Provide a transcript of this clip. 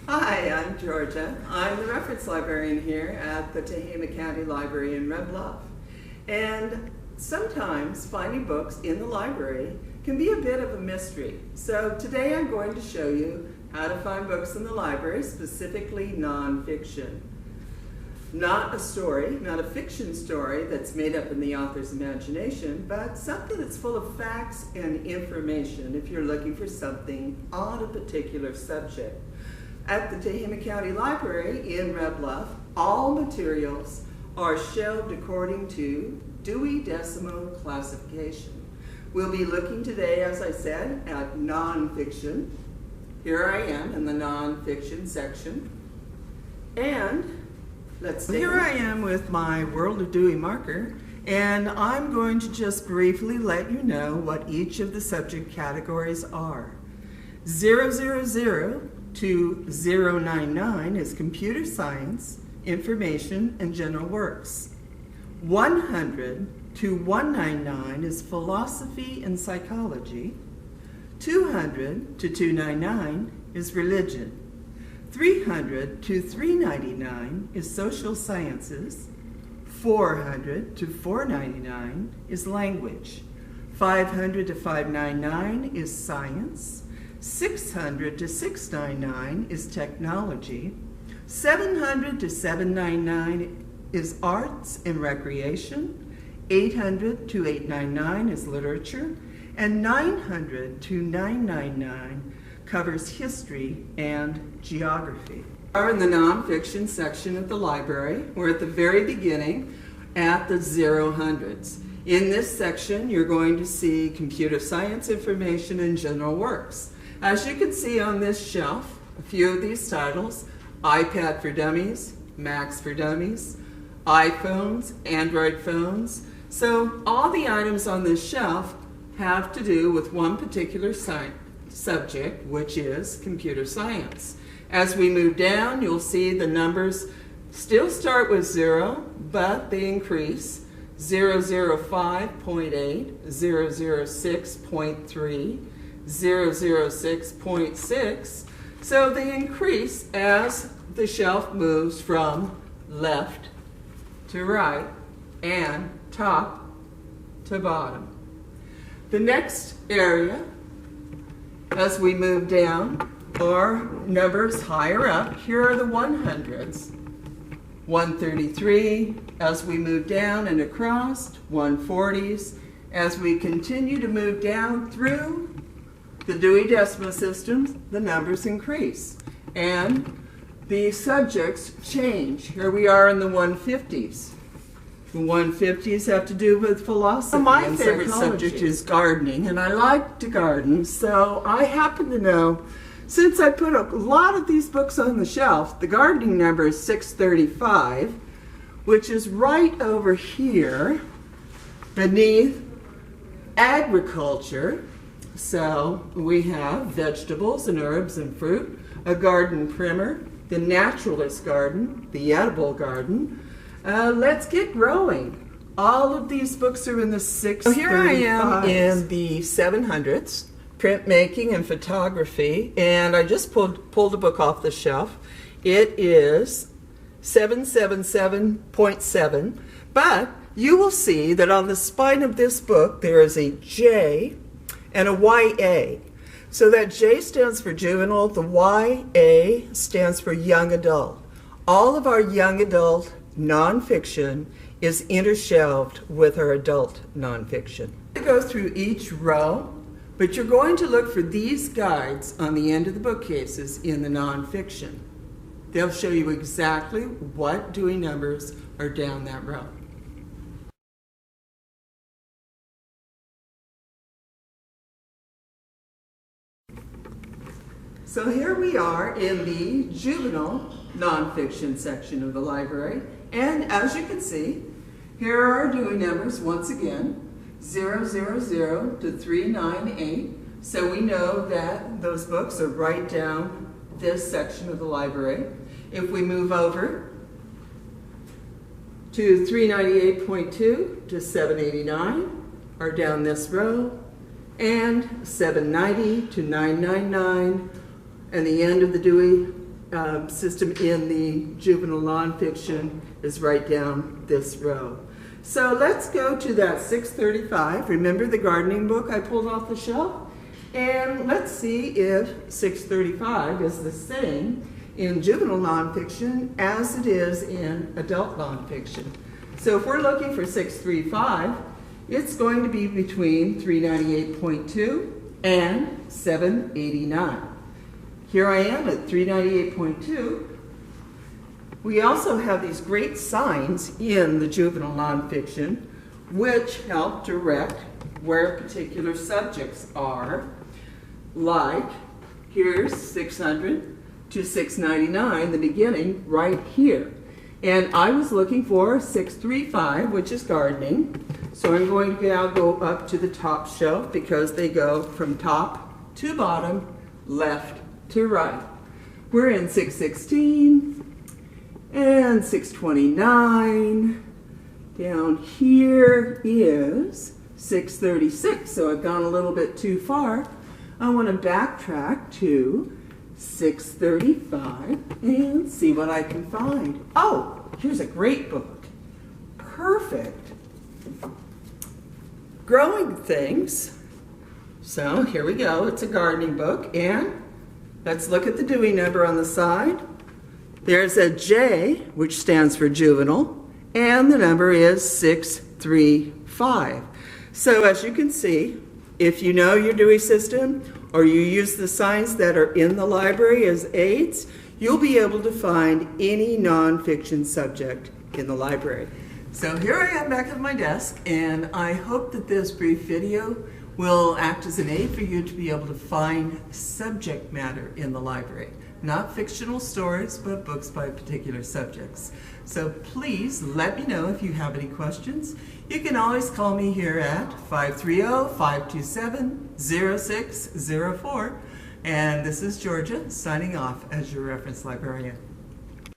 Hi, I'm Georgia. I'm the reference librarian here at the Tehama County Library in Red Bluff. And sometimes finding books in the library can be a bit of a mystery. So today I'm going to show you how to find books in the library, specifically nonfiction. Not a story, not a fiction story that's made up in the author's imagination, but something that's full of facts and information if you're looking for something on a particular subject. At the Tehama County Library in Red Bluff, all materials are shelved according to Dewey Decimal classification. We'll be looking today, as I said, at nonfiction. Here I am in the nonfiction section. And here I am with my World of Dewey Marker, and I'm going to just briefly let you know what each of the subject categories are. 000 to 099 is computer science, information, and general works. 100 to 199 is philosophy and psychology. 200 to 299 is religion. 300 to 399 is social sciences. 400 to 499 is language. 500 to 599 is science. 600 to 699 is technology. 700 to 799 is arts and recreation. 800 to 899 is literature. And 900 to 999 covers history and geography. We are in the nonfiction section of the library. We're at the very beginning at the 000s. In this section, you're going to see computer science information and general works. As you can see on this shelf, a few of these titles: iPad for Dummies, Macs for Dummies, iPhones, Android phones. So all the items on this shelf have to do with one particular subject, which is computer science. As we move down, you'll see the numbers still start with 0, but they increase. 005.8, 006.3, 006.6. So they increase as the shelf moves from left to right and top to bottom. The next area, as we move down, are numbers higher up. Here are the 100s. 133 as we move down and across, 140s. As we continue to move down through the Dewey Decimal Systems, the numbers increase. And the subjects change. Here we are in the 150s. The 150s have to do with philosophy. My favorite subject is gardening, and I like to garden, so I happen to know, since I put a lot of these books on the shelf, the gardening number is 635, which is right over here beneath agriculture. So we have vegetables and herbs and fruit, a garden primer, the naturalist garden, the edible garden. Let's get growing. All of these books are in the 635s. So here I am in the 700s, printmaking and photography, and I just pulled a book off the shelf. It is 777.7, but you will see that on the spine of this book there is a J and a YA. So that J stands for juvenile, the YA stands for young adult. All of our young adult nonfiction is intershelved with our adult nonfiction. I go through each row, but you're going to look for these guides on the end of the bookcases in the nonfiction. They'll show you exactly what Dewey numbers are down that row. So here we are in the juvenile nonfiction section of the library, and as you can see, here are our Dewey numbers once again, 000 to 398. So we know that those books are right down this section of the library. If we move over to 398.2 to 789 are down this row, and 790 to 999, and the end of the Dewey system in the juvenile nonfiction is right down this row. So let's go to that 635. Remember the gardening book I pulled off the shelf? And let's see if 635 is the same in juvenile nonfiction as it is in adult nonfiction. So if we're looking for 635, it's going to be between 398.2 and 789. Here I am at 398.2. We also have these great signs in the juvenile nonfiction which help direct where particular subjects are. Like, here's 600 to 699, the beginning right here. And I was looking for 635, which is gardening. So I'm going to now go up to the top shelf because they go from top to bottom, left to right. We're in 616 and 629. Down here is 636, so I've gone a little bit too far. I want to backtrack to 635 and see what I can find. Oh, here's a great book. Perfect. Growing Things. So here we go. It's a gardening book, and let's look at the Dewey number on the side. There's a J, which stands for juvenile, and the number is 635. So as you can see, if you know your Dewey system or you use the signs that are in the library as aids, you'll be able to find any nonfiction subject in the library. So here I am back at my desk, and I hope that this brief video will act as an aid for you to be able to find subject matter in the library. Not fictional stories, but books by particular subjects. So please let me know if you have any questions. You can always call me here at 530-527-0604. And this is Georgia signing off as your reference librarian.